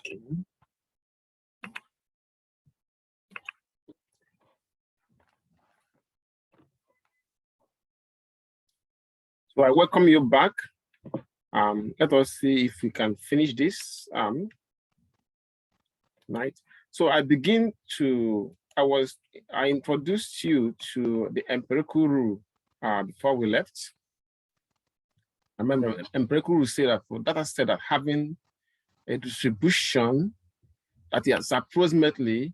So I welcome you back. Let us see if we can finish this. Right. So I introduced you to the empirical rule before we left. I remember empirical rule say that for data set that having a distribution that is approximately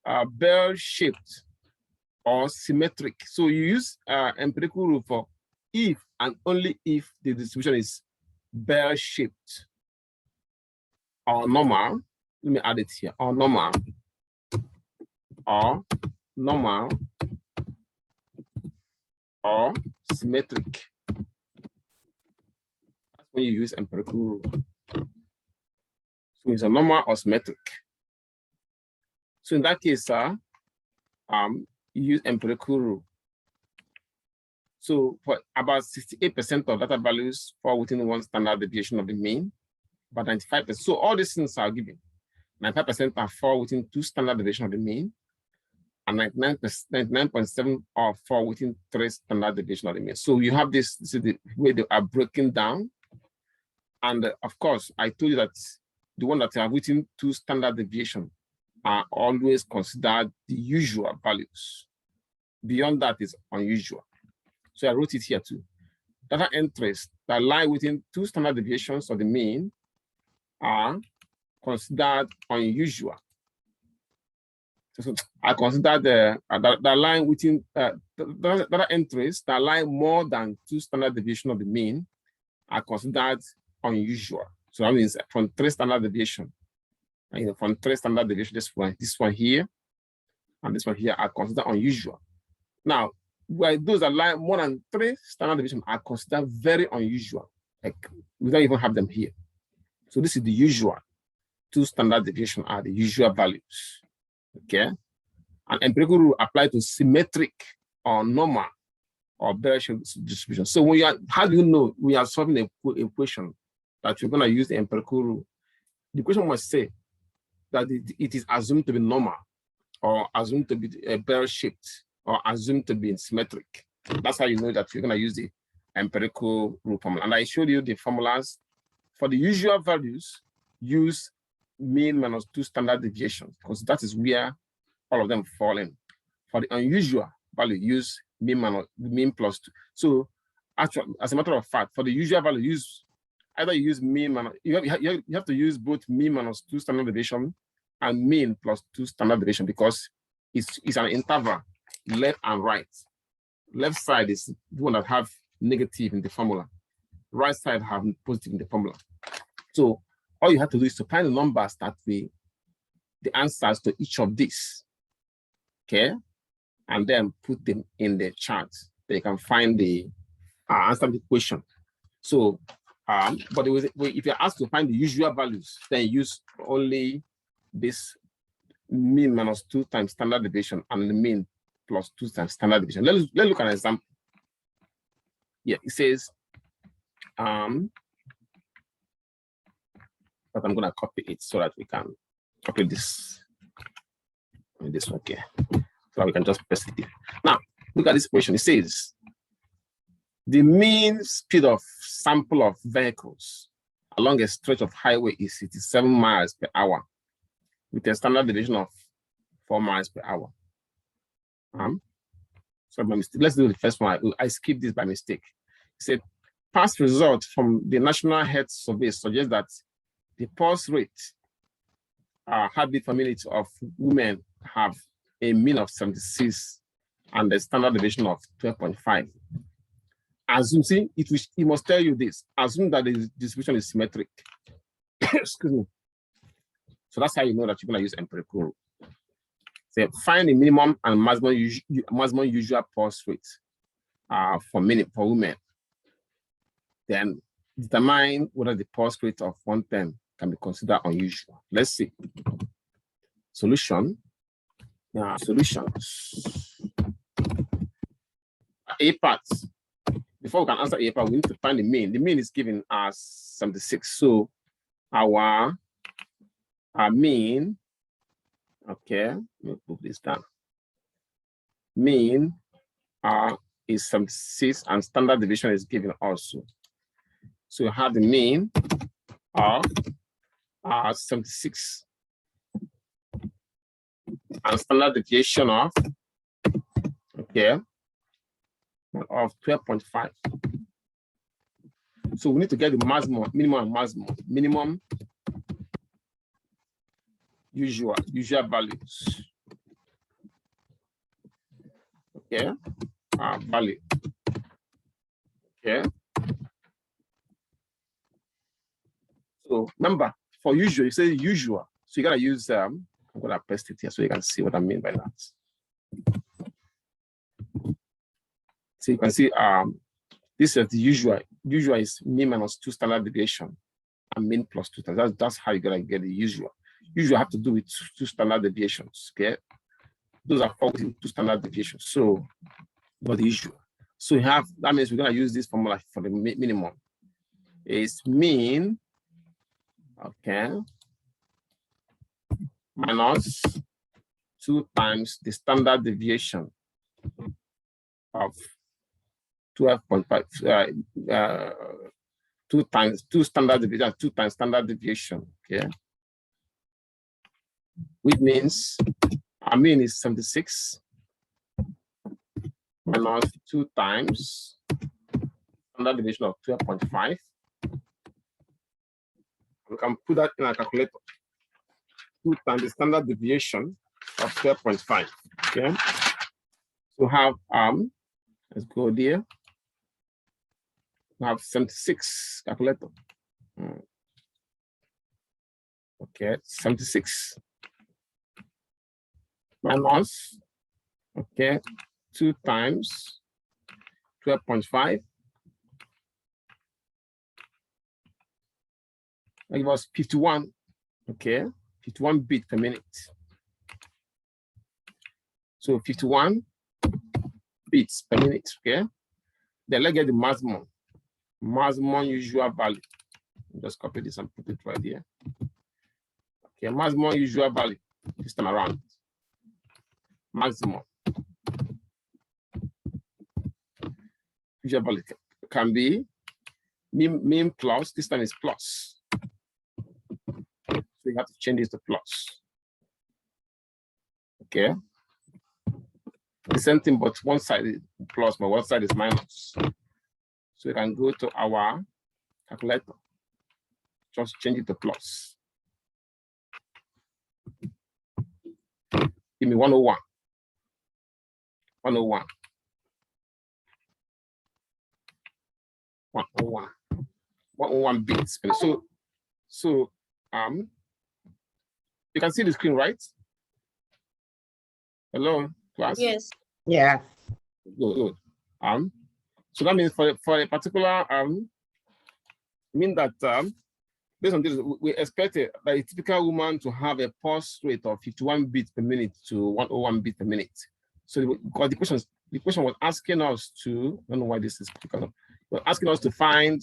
bell-shaped or symmetric. So you use empirical rule for if and only if the distribution is bell-shaped or normal. Let me add it here, or normal, or symmetric. That's when you use empirical rule. So it's a normal or symmetric. So in that case, you use empirical rule. So for about 68% of data values fall within one standard deviation of the mean, about 95%. So all these things are given. 95% are fall within 2 standard deviation of the mean, and 99.7 are fall within 3 standard deviation of the mean. So you have this is the way they are broken down. And of course, I told you that the one that are within 2 standard deviation are always considered the usual values. Beyond that is unusual. So I wrote it here too. Data entries that lie within 2 standard deviations of the mean are considered unusual. So I consider the line within data entries that lie more than 2 standard deviations of the mean are considered unusual. So that means from 3 standard deviation, from 3 standard deviation, this one here, and this one here are considered unusual. Now, where those that lie more than 3 standard deviation are considered very unusual. Like we don't even have them here. So this is the usual. 2 standard deviation are the usual values. Okay. And empirical rule apply to symmetric or normal or bell-shaped distribution. So when you are, how do you know we are solving a equation that you're going to use the empirical rule? The equation must say that it is assumed to be normal, or assumed to be bell-shaped, or assumed to be symmetric. That's how you know that you're going to use the empirical rule formula. And I showed you the formulas for the usual values. Use mean minus 2 standard deviations, because that is where all of them fall in. For the unusual value, use mean plus 2. So actually, as a matter of fact, for the usual value, either use mean minus, you have to use both mean minus 2 standard deviation and mean plus 2 standard deviation, because it's an interval, left and right. Left side is the one that have negative in the formula. Right side have positive in the formula. So all you have to do is to find the numbers that the answers to each of these, okay, and then put them in the chart. They can find the answer to the question. So, but if you're asked to find the usual values, then use only this mean minus 2 times standard deviation and the mean plus 2 times standard deviation. Let's look at an example. Yeah, it says, but I'm going to copy it so that we can copy this. This one, okay. So that we can just paste it. Now, look at this question. It says, the mean speed of sample of vehicles along a stretch of highway is 67 miles per hour with a standard deviation of 4 miles per hour. So by mistake, let's do the first one. I skipped this by mistake. It said, past results from the National Health Survey suggest that the pulse rate, heartbeat per minute of women have a mean of 76 and a standard deviation of 12.5. Assume, see, it must tell you this. Assume that the distribution is symmetric. Excuse me. So that's how you know that you're going to use empirical rule. So find the minimum and maximum usual pulse rate for women. Then determine whether the pulse rate of 110 can be considered unusual. Let's see. Solution. Solutions. A part. Before we can answer A part, we need to find the mean. The mean is given as 76. So our mean, okay, let me put this down. Mean is 76 and standard deviation is given also. So you have the mean of 76 and standard deviation of, okay, of 12.5. So we need to get the maximum, minimum and maximum. Minimum, usual values. Okay, value. Okay. So remember, for usual, you say usual. So you gotta use I'm gonna paste it here so you can see what I mean by that. So you can see this is the usual. Usual is mean minus 2 standard deviation and mean plus 2 times. That's how you're gonna get the usual. Usual have to do with 2 standard deviations. Okay, those are 2 standard deviations. So but the usual. So you have, that means we're gonna use this formula for the minimum. It's mean, okay, minus 2 times the standard deviation of 12.5, 2 standard deviation, 2 times standard deviation, okay? Which means our mean is 76 minus 2 times standard deviation of 12.5. We can put that in a calculator. 2 times the standard deviation of 12.5. Okay. So have let's go there. We have 76 calculator. Okay, 76 minus, okay, 2 times 12.5. That gives us 51, okay, 51 bits per minute. So 51 bits per minute, okay? Then let's get the maximum usual value. Just copy this and put it right here. Okay, maximum usual value this time around. Maximum usual value can be mean plus, this time is plus. So you have to change this to plus. Okay. The same thing, but one side is plus, but one side is minus. So you can go to our calculator. Just change it to plus. Give me 101. 101. 101. 101 bits. So you can see the screen, right? Hello, class? Yes. Yeah. Good. So that means for a particular mean that based on this, we expected that a typical woman to have a pulse rate of 51 beats per minute to 101 beats per minute. So because the question was asking us to, I don't know why this is because was asking us to find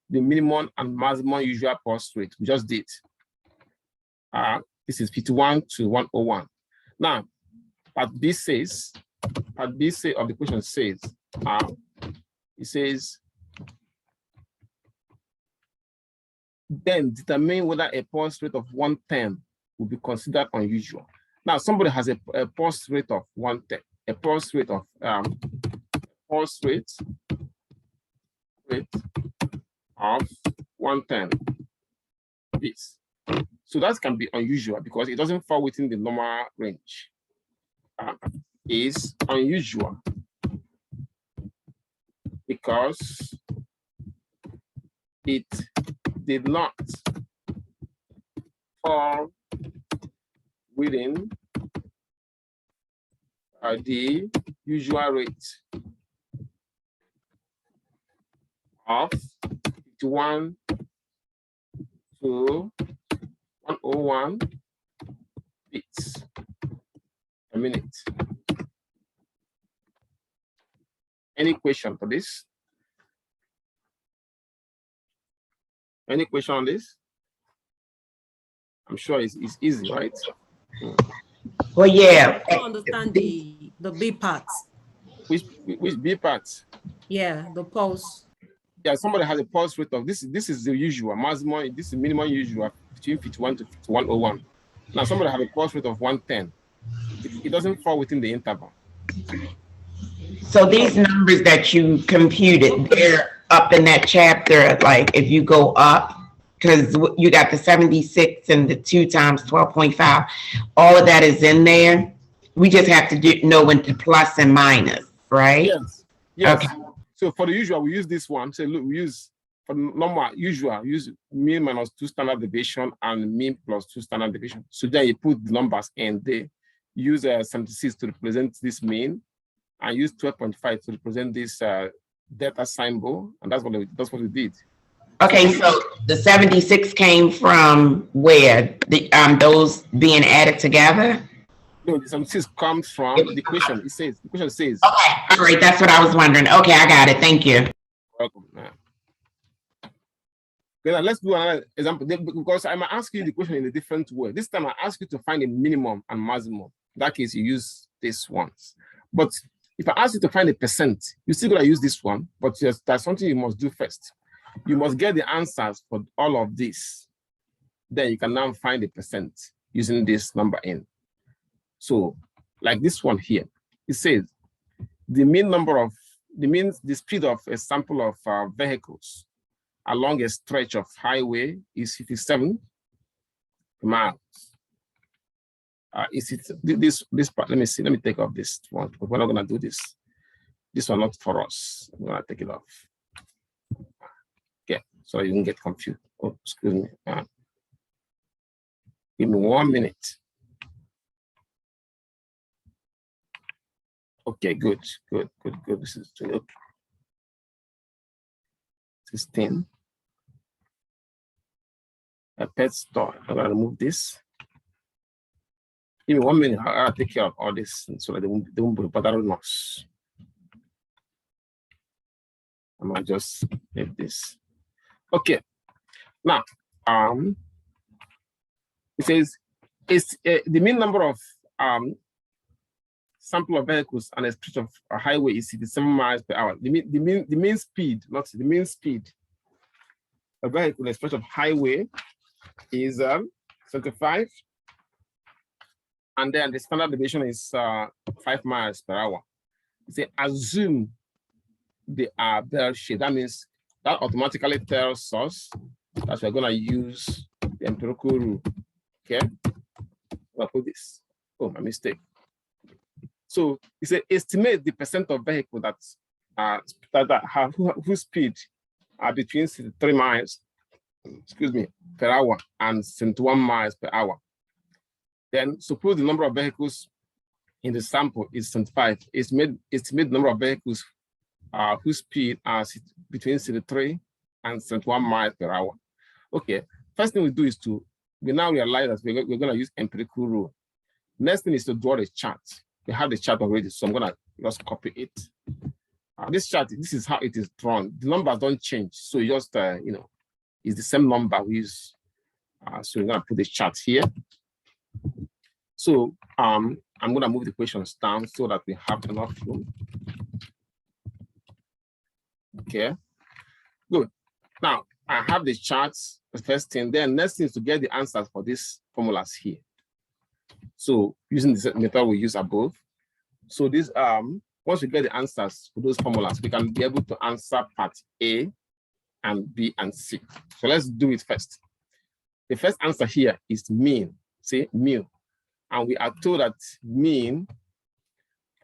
the minimum and maximum usual pulse rate. We just did. This is 51 to 101. Now, part B of the question says, it says, then determine whether a pulse rate of 110 will be considered unusual. Now, somebody has a pulse rate of 110, a pulse rate of of 110 beats. So that can be unusual because it doesn't fall within the normal range. Is unusual because it did not fall within the usual rate of 51 to 101 beats a minute. Any question for this? Any question on this? I'm sure it's easy, right? Well, yeah. I don't understand the B parts. Which B parts? Yeah, the pulse. Yeah, somebody has a pulse rate of this is the usual maximum, this is minimum usual between 51 to 101. Now somebody have a pulse rate of 110. It doesn't fall within the interval. So these numbers that you computed, they're up in that chapter. Like if you go up, because you got the 76 and the 2 times 12.5, all of that is in there. We just have to know when to plus and minus, right? Yes. Yes. Okay. So for the usual, we use this one. So look, we use for the normal usual, use mean minus 2 standard deviation and mean plus 2 standard deviation. So then you put the numbers and they use 76 to represent this mean, and use 12.5 to represent this delta symbol, and that's what we did. Okay, so the 76 came from where? Those being added together? No, the 76 comes from the equation. The question says. Okay, all right, that's what I was wondering. Okay, I got it. Thank you. Welcome. Then let's do another example, because I might ask you the question in a different way. This time I ask you to find a minimum and maximum. In that case, you use this ones. But if I ask you to find a percent, you're still going to use this one, but there's something you must do first. You must get the answers for all of this. Then you can now find a percent using this number n. So, like this one here, it says the speed of a sample of vehicles along a stretch of highway is 57 miles. Is it this part? Let me see. Let me take off this one, because we're not gonna do this. This one not for us. I'm gonna take it off. Okay, so you don't get confused. Oh, excuse me. Give me 1 minute. Okay, good. This is okay. 16. A pet store. I'm gonna remove this. Give me 1 minute. I'll take care of all this so that they won't be bothering us. I might just leave this. Okay. Now, it says it's the mean number of sample of vehicles on a stretch of a highway is 67 miles per hour. The mean speed, not the mean speed. A vehicle on a stretch of highway is 75. And then the standard deviation is 5 miles per hour. You say assume they are bell shaped. That means that automatically tells us that we're gonna use the empirical rule. Okay, I'll put this. Oh, my mistake. So you say estimate the percent of vehicles that have whose speed are between 3 miles, per hour and 71 miles per hour. Then suppose the number of vehicles in the sample is 75. Estimate the number of vehicles whose speed are between 73 and 71 miles per hour. Okay, first thing we do is we now realize that we're going to use empirical rule. Next thing is to draw the chart. We have the chart already, so I'm going to just copy it. This chart, this is how it is drawn. The numbers don't change, so you just, it's the same number we use. So we're going to put the chart here. So I'm going to move the questions down so that we have enough room. Okay, good. Now I have the charts, the first thing. Then next thing is to get the answers for these formulas here. So using the method we use above. So this once we get the answers for those formulas, we can be able to answer part A and B and C. So let's do it first. The first answer here is mean. See, mu. And we are told that mean,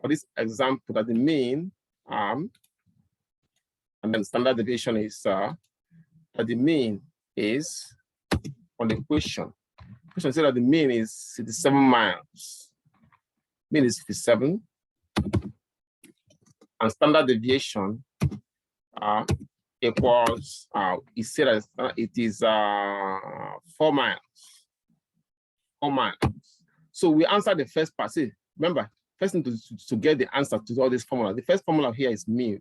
for this example, that the mean, and then standard deviation is that the mean is on the question. The question says that the mean is 67 miles. Mean is 57. And standard deviation equals, it said that it is 4 miles. 4 miles. So we answer the first part. See, remember, first thing to get the answer to all these formulas. The first formula here is mu,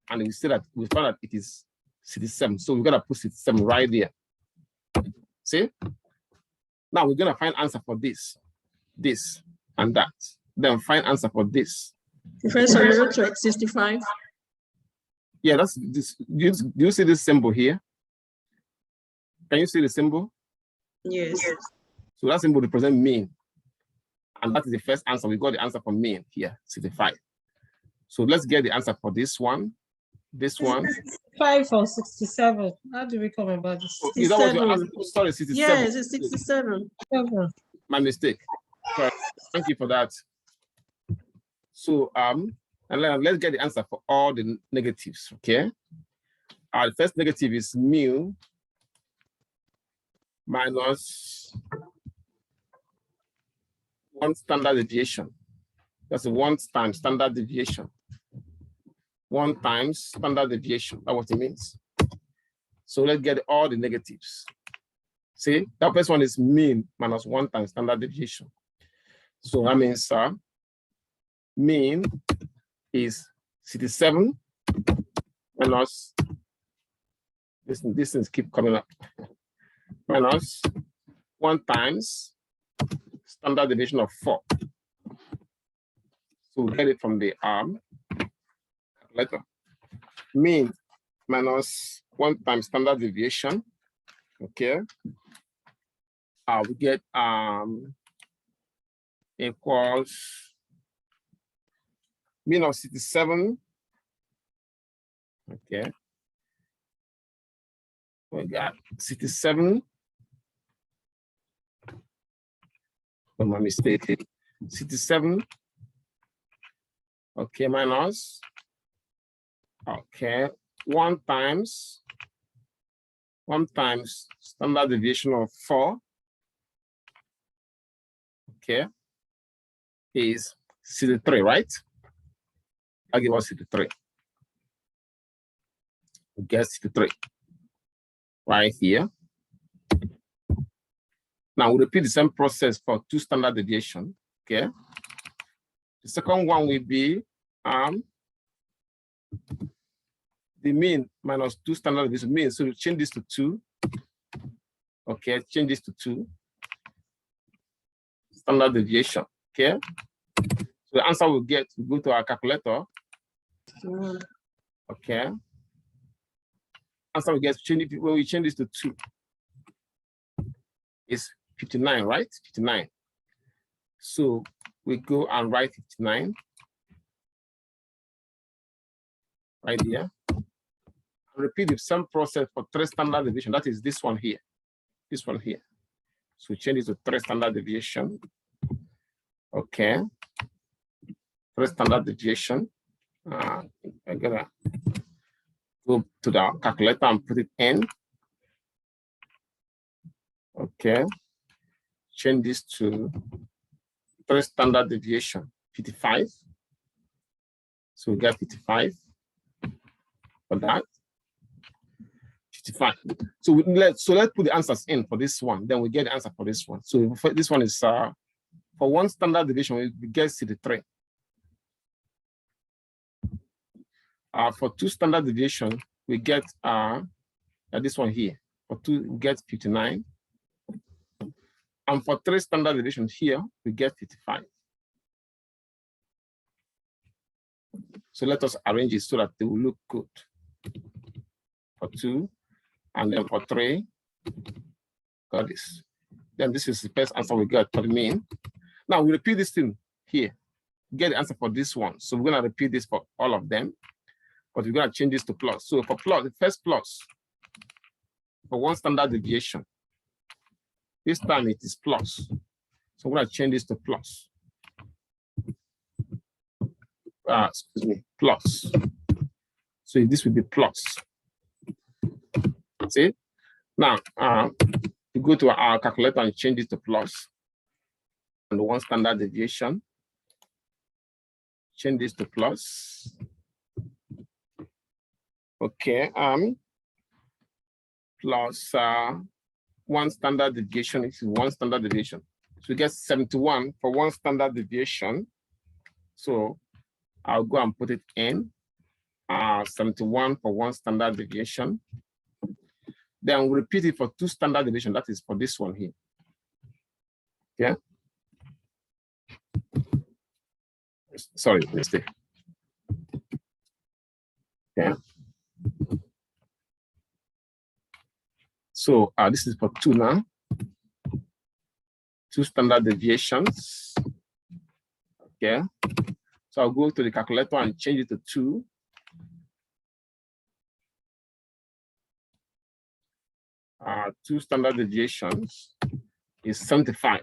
and we say that we found that it is 67. So we're gonna put 67 right there. See? Now we're gonna find answer for this, and that. Then find answer for this. Professor, you wrote to 65. Yeah, that's this. Do you see this symbol here? Can you see the symbol? Yes. So that symbol represents mean. And that is the first answer. We got the answer for mean here, 65. So let's get the answer for this one. This one. 5 or 67. How do we come about this? Is that what you're asking? Sorry, 67. Yes, it's 67. My mistake. Sorry. Thank you for that. So and let's get the answer for all the negatives. Okay. The first negative is mu minus 1 standard deviation. That's 1 times standard deviation. 1 times standard deviation. That's what it means. So let's get all the negatives. See, that first one is mean minus 1 times standard deviation. So that means mean is 67 minus, these things keep coming up, minus 1 times standard deviation of 4. So we get it from the calculator. Mean minus 1 times standard deviation. Okay. We get equals mean of 67. Okay. We got 67. Oh, my mistake. 67. Okay, minus. Okay, 1 times standard deviation of 4. Okay, is 63, right? I'll give us 63. We get 63 right here. Now we repeat the same process for 2 standard deviation. Okay. The second one will be the mean minus 2 standard deviation mean. So we change this to 2. Okay, change this to 2 standard deviation. Okay. So the answer we'll get, we go to our calculator. Okay. Answer we get, when we change this to 2, is 59, right? 59. So we go and write 59 right here. Repeat the same process for 3 standard deviation. That is this one here. This one here. So change it to 3 standard deviation. Okay. 3 standard deviation. I'm gonna go to the calculator and put it in. Okay. Change this to 3 standard deviation, 55. So we get 55 for that. 55. So let's put the answers in for this one. Then we get the answer for this one. So for this one is for 1 standard deviation, we get 63. For 2 standard deviation, we get this one here. For 2, we get 59. And for 3 standard deviation here, we get 55. So let us arrange it so that they will look good. For 2, and then for 3, got this. Then this is the first answer we got for the mean. Now we repeat this thing here. Get the answer for this one. So we're gonna repeat this for all of them, but we're gonna change this to plus. So for plus, the first plus, for 1 standard deviation, this time it is plus. So we're gonna change this to plus. Excuse me, plus. So this will be plus. See? Now, we go to our calculator and change it to plus. And 1 standard deviation. Change this to plus. Okay, plus 1 standard deviation is 1 standard deviation. So we get 71 for 1 standard deviation. So I'll go and put it in 71 for 1 standard deviation. Then we'll repeat it for 2 standard deviation. That is for this one here. Yeah. Sorry, mistake. Yeah. So this is for 2 now. 2 standard deviations. Okay. So I'll go to the calculator and change it to 2. Two standard deviations is 75.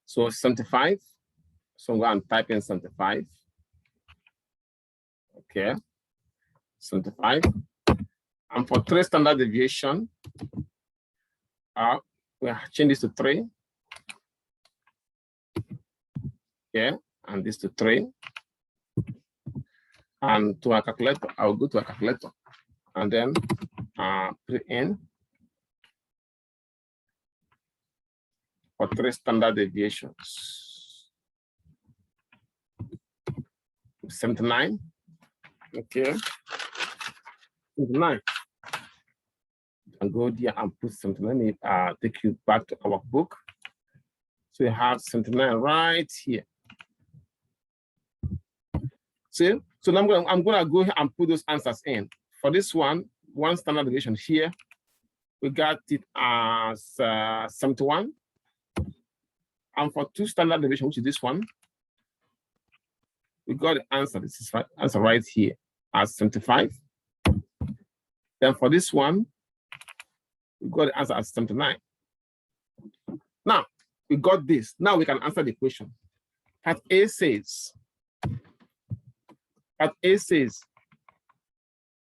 So 75. So I'm going to type in 75. Okay. 75. And for 3 standard deviation, we change this to 3. Okay. And this to 3. And to our calculator, I'll go to a calculator and then put in for 3 standard deviations. 79. Okay. 79. And go there and put 79. Take you back to our book. So you have 79 right here. See? So now I'm gonna go here and put those answers in. For this one standard deviation here, we got it as 71. And for 2 standard deviation, which is this one, we got the answer. This is right, answer right here as 75. Then for this one, we got the answer as 79. Now we got this. Now we can answer the question. Part A says,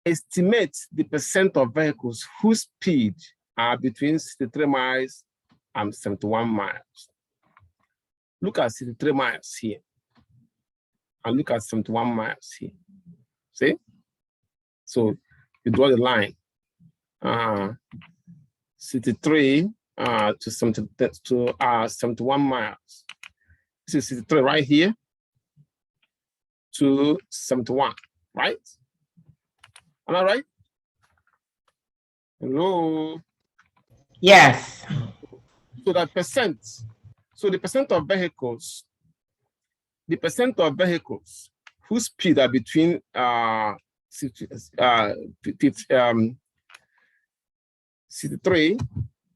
estimate the percent of vehicles whose speed are between 63 miles and 71 miles. Look at 63 miles here. And look at 71 miles here. See? So you draw the line. 63 to 71 miles. This is 63 right here to 71, right? Am I right? Hello? Yes. So that percent, so the percent of vehicles whose speed are between 63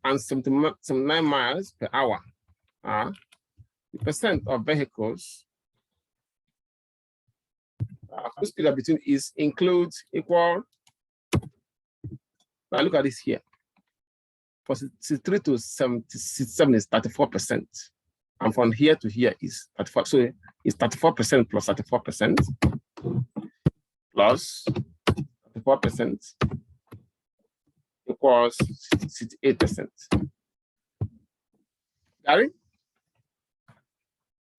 and 79 miles per hour. The percent of vehicles whose speed are between includes equal. Now look at this here. For 63 to 77 is 34%. And from here to here is 34. So it's 34% plus 34% plus 34% equals 68%. Gary?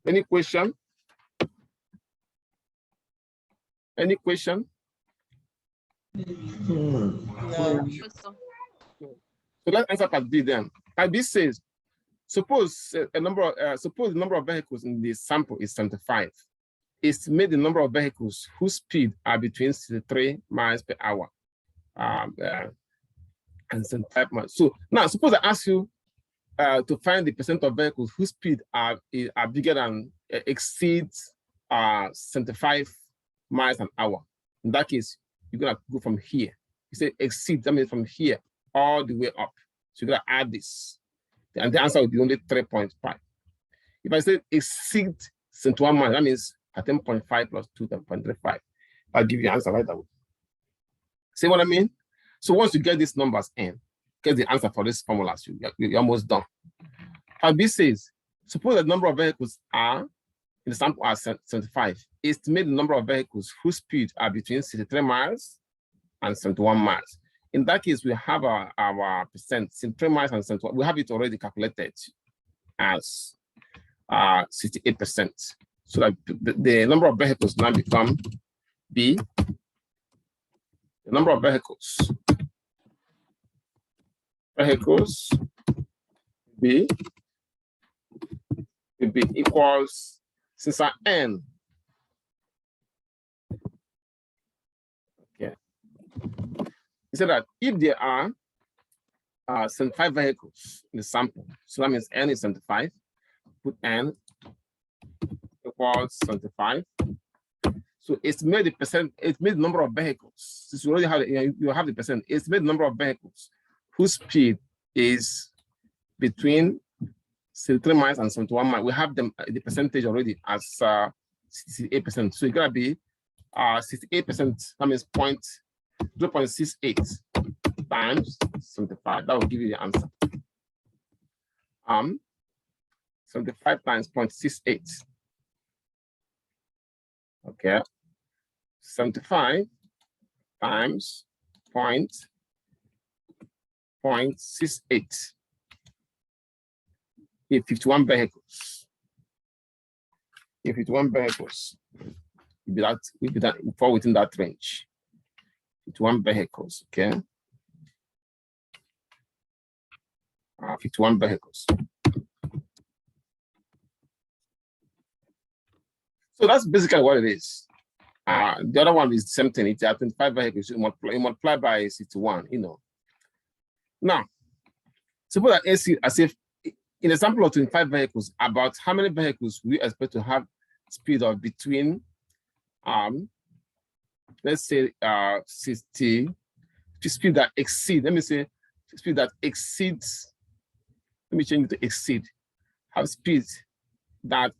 Any question? Any question? No. So let's answer part B then. Part B says, suppose the number of vehicles in the sample is 75. Estimate the number of vehicles whose speed are between 63 miles per hour and 75 miles. So now suppose I ask you to find the percent of vehicles whose speed are bigger than exceeds 75 miles an hour. In that case, you're gonna go from here. You say exceed, that means from here all the way up. So you're gonna add this. And the answer will be only 3.5. If I say exceed 71 miles, that means 10.5 plus 2.35. I'll give you the answer right away. See what I mean? So once you get these numbers in, get the answer for these formulas, you're almost done. Part B says, suppose the number of vehicles are, in the sample are 75. Estimate the number of vehicles whose speed are between 63 miles and 71 miles. In that case, we have our percent, 63 miles and 71. We have it already calculated as 68%. So that the number of vehicles now become B. The number of vehicles B will be equals, since our N. Okay. He said that if there are 75 vehicles in the sample. So that means N is 75. Put N equals 75. So estimate the percent, estimate the number of vehicles. Since you already have you have the percent, estimate the number of vehicles whose speed is between 63 miles and 71 miles. We have them the percentage already as 68%. So it's gonna be 68%. That means 0.68 times 75. That will give you the answer. 75 times 0.68. Okay. 75 times 0.68. 51 vehicles. 51 vehicles. We'll be that fall within that range. 51 vehicles, okay. 51 vehicles. So that's basically what it is. The other one is the same thing. It's 25 vehicles. You multiply by 61, you know. Now, suppose that AC, as if in a sample of 25 vehicles, about how many vehicles we expect to have speed of between, let's say 60, speed that exceed, let me say speed that exceeds, let me change it to exceed, have speed that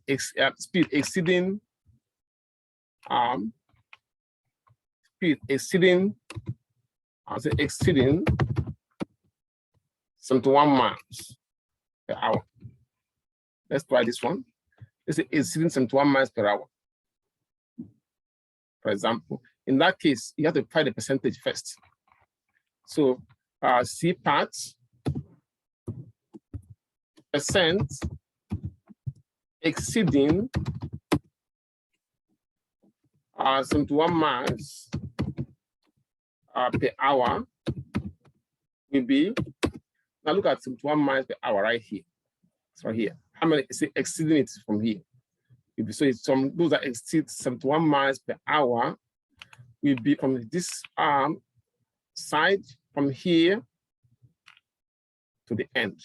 speed exceeding, speed exceeding, I'll say exceeding 71 miles per hour. Let's try this one. Let's say exceeding 71 miles per hour. For example, in that case, you have to find the percentage first. So C part percent exceeding 71 miles per hour will be, now look at 71 miles per hour right here. So here, how many is it exceeding it from here? So it's from those that exceed 71 miles per hour will be from this side, from here to the end.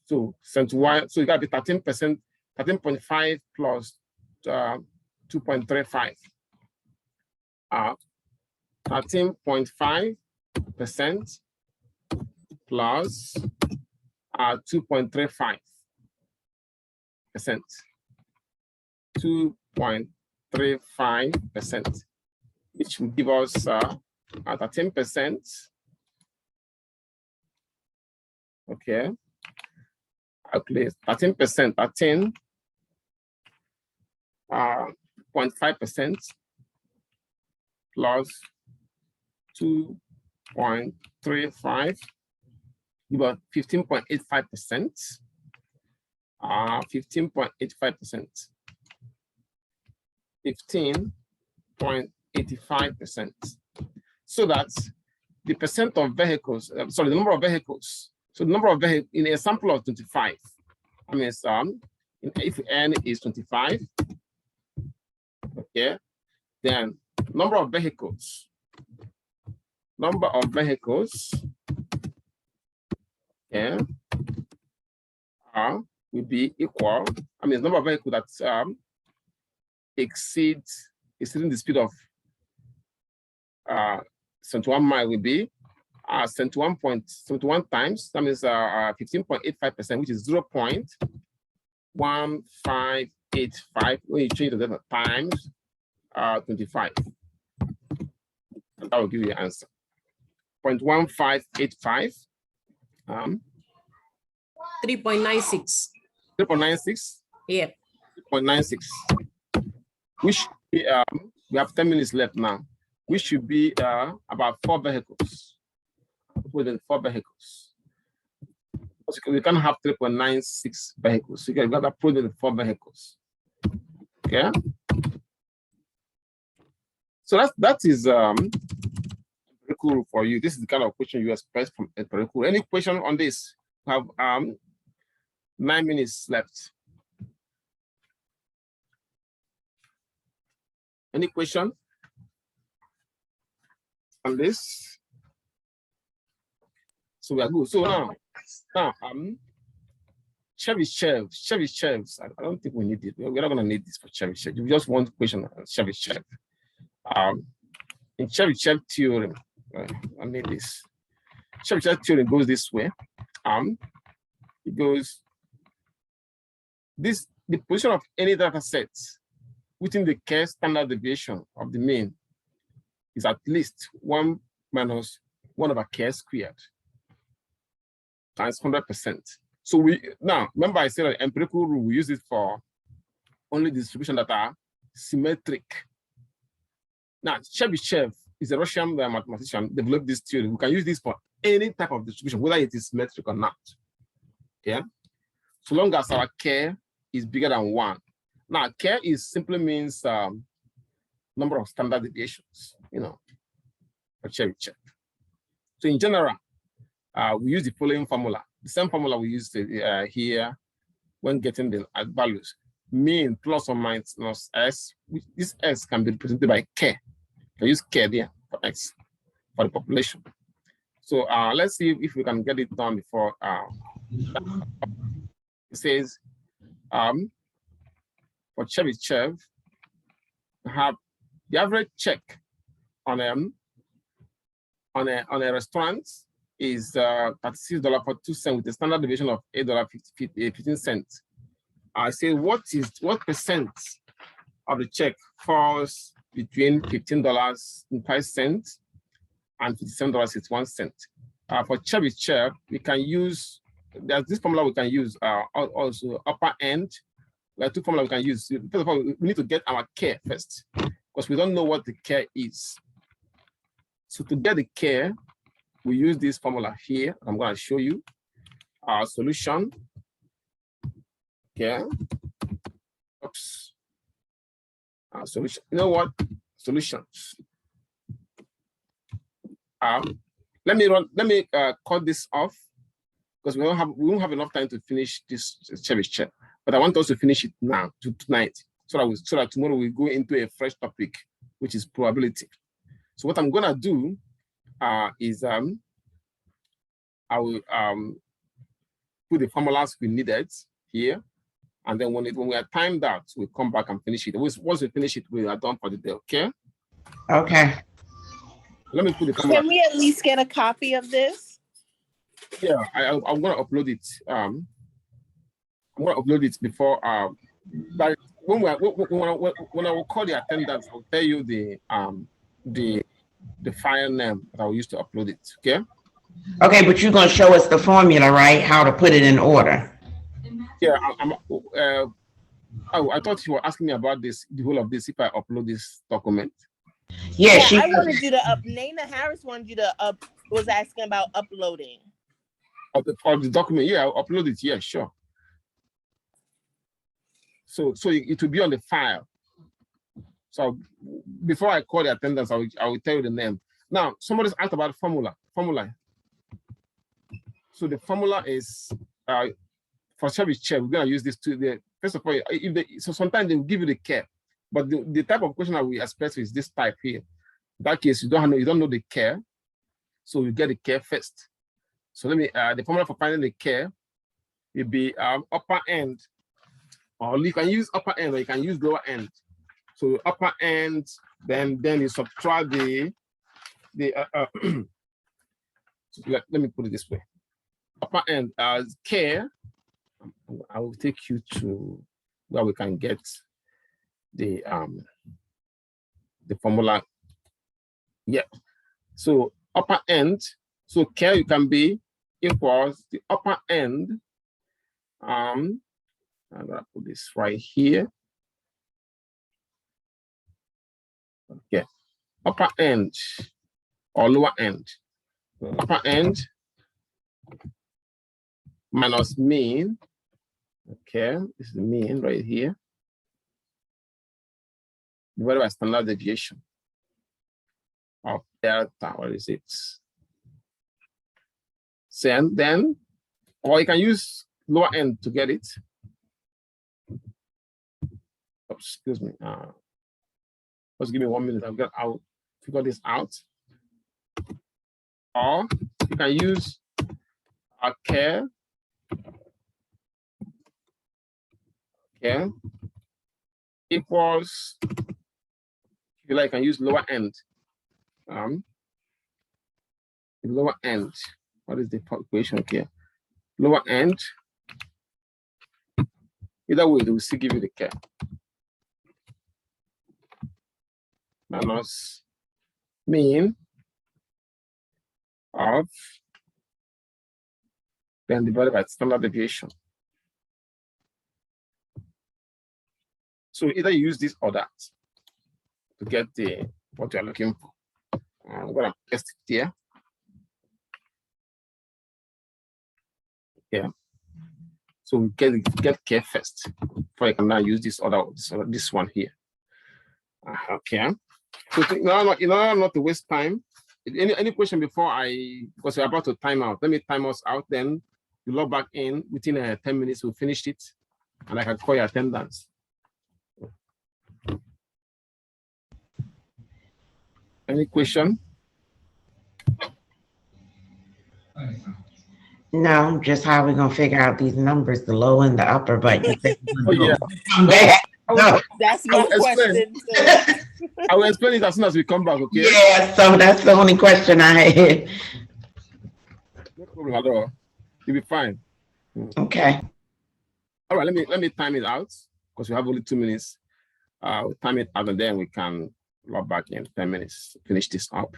So 71, so you got to be 13%, 13.5 plus 2.35. 13.5% plus 2.35%. 2.35%, which will give us 13%. Okay. Okay, 13%, 13.5% plus 2.35, about 15.85%. 15.85%. 15.85%. So that the percent of vehicles, sorry, the number of vehicles. So the number of vehicles in a sample of 25, I mean, if N is 25, okay, then number of vehicles yeah, will be equal. I mean, the number of vehicles that exceeding the speed of 71 miles will be 71 times, that means 15.85%, which is 0.1585 when you change the times 25. And that will give you the answer. 0.1585. 3.96. 3.96? Yeah. 3.96. Which we have 10 minutes left now. We should be about 4 vehicles. Within 4 vehicles. We can't have 3.96 vehicles. So you got to put in 4 vehicles. Okay. So that is empirical for you. This is the kind of question you expect from empirical. Any question on this? We have 9 minutes left. Any question on this? So we are good. So now Chevys. I don't think we need it. We're not going to need this for Chevys. We just want question on Chevys. In Chevys theorem, I need this. Chevys theorem goes this way. It goes this: the position of any data set within the K standard deviation of the mean is at least 1 minus 1 over K squared times 100%. So now remember I said that empirical rule, we use it for only distribution that are symmetric. Now Chebyshev is a Russian mathematician, developed this theory. We can use this for any type of distribution, whether it is symmetric or not. Yeah. So long as our K is bigger than 1. Now K is simply means number of standard deviations, for Chebyshev. So in general, we use the following formula. The same formula we used here when getting the values. Mean plus or minus S. This S can be represented by K. You can use K there for X for the population. So let's see if we can get it done before. It says for Chebyshev, have the average check on a restaurant is $36 for 2 cents with a standard deviation of $8.15. I say what percent of the check falls between $15.05 and $57.61. For Chebyshev, we can use, there's this formula we can use also upper end. There are 2 formulas we can use. First of all, we need to get our K first because we don't know what the K is. So to get the K, we use this formula here. I'm going to show you our solution. Okay. Oops. Our solution. You know what? Solutions. Let me cut this off because we won't have enough time to finish this Chebyshev. But I want us to finish it now, tonight, so that tomorrow we go into a fresh topic, which is probability. So what I'm gonna do is I will put the formulas we needed here, and then when we are timed out, we'll come back and finish it. Once we finish it, we are done for the day. Okay. Okay. Let me put the formula. Can we at least get a copy of this? Yeah, I'm gonna upload it. I'm gonna upload it before. But when I will call the attendance, I'll tell you the file name that I will use to upload it. Okay. Okay, but you're gonna show us the formula, right? How to put it in order. Yeah. I thought you were asking me about this, the whole of this, if I upload this document. Yeah, I wanted you to Nana Harris wanted you to was asking about uploading. Of the document, yeah, I'll upload it. Yeah, sure. So it will be on the file. So before I call the attendance, I will tell you the name. Now, somebody's asked about formula. So the formula is for Chebyshev, we're gonna use this to first of all, so sometimes they will give you the K, but the type of question that we expect is this type here. In that case, you don't know the K, so you get the K first. So let me the formula for finding the K will be upper end, or you can use upper end or you can use lower end. So upper end, then you subtract the so let me put it this way. Upper end as K. I will take you to where we can get the formula. Yeah. So upper end. So K you can be equals the upper end. I'm gonna put this right here. Okay. Upper end or lower end. So upper end minus mean. Okay, this is the mean right here. Divided by standard deviation of delta. What is it? So then, or you can use lower end to get it. Oops, excuse me. Just give me 1 minute. I'll figure this out. Or you can use Okay. Okay. Equals, if you like, I can use lower end. The lower end. What is the equation here? Lower end. Either way, they will still give you the K. Minus mean of then divided by standard deviation. So either you use this or that to get the what you're looking for. I'm gonna paste it here. Yeah. So we get K first before you can now use this one here. Okay. So not to waste time. Any question before because we're about to time out. Let me time us out. Then you log back in within 10 minutes. We'll finish it, and I can call your attendance. Any question? No, just how we gonna figure out these numbers, the low and the upper, but you said Oh yeah. come back. No. That's my I'll explain. question. So. I will explain it as soon as we come back. Okay. Yeah, so that's the only question I had. No problem at all. You'll be fine. Okay. All right. Let me time it out because we have only 2 minutes. We'll time it out and then we can log back in 10 minutes. Finish this up.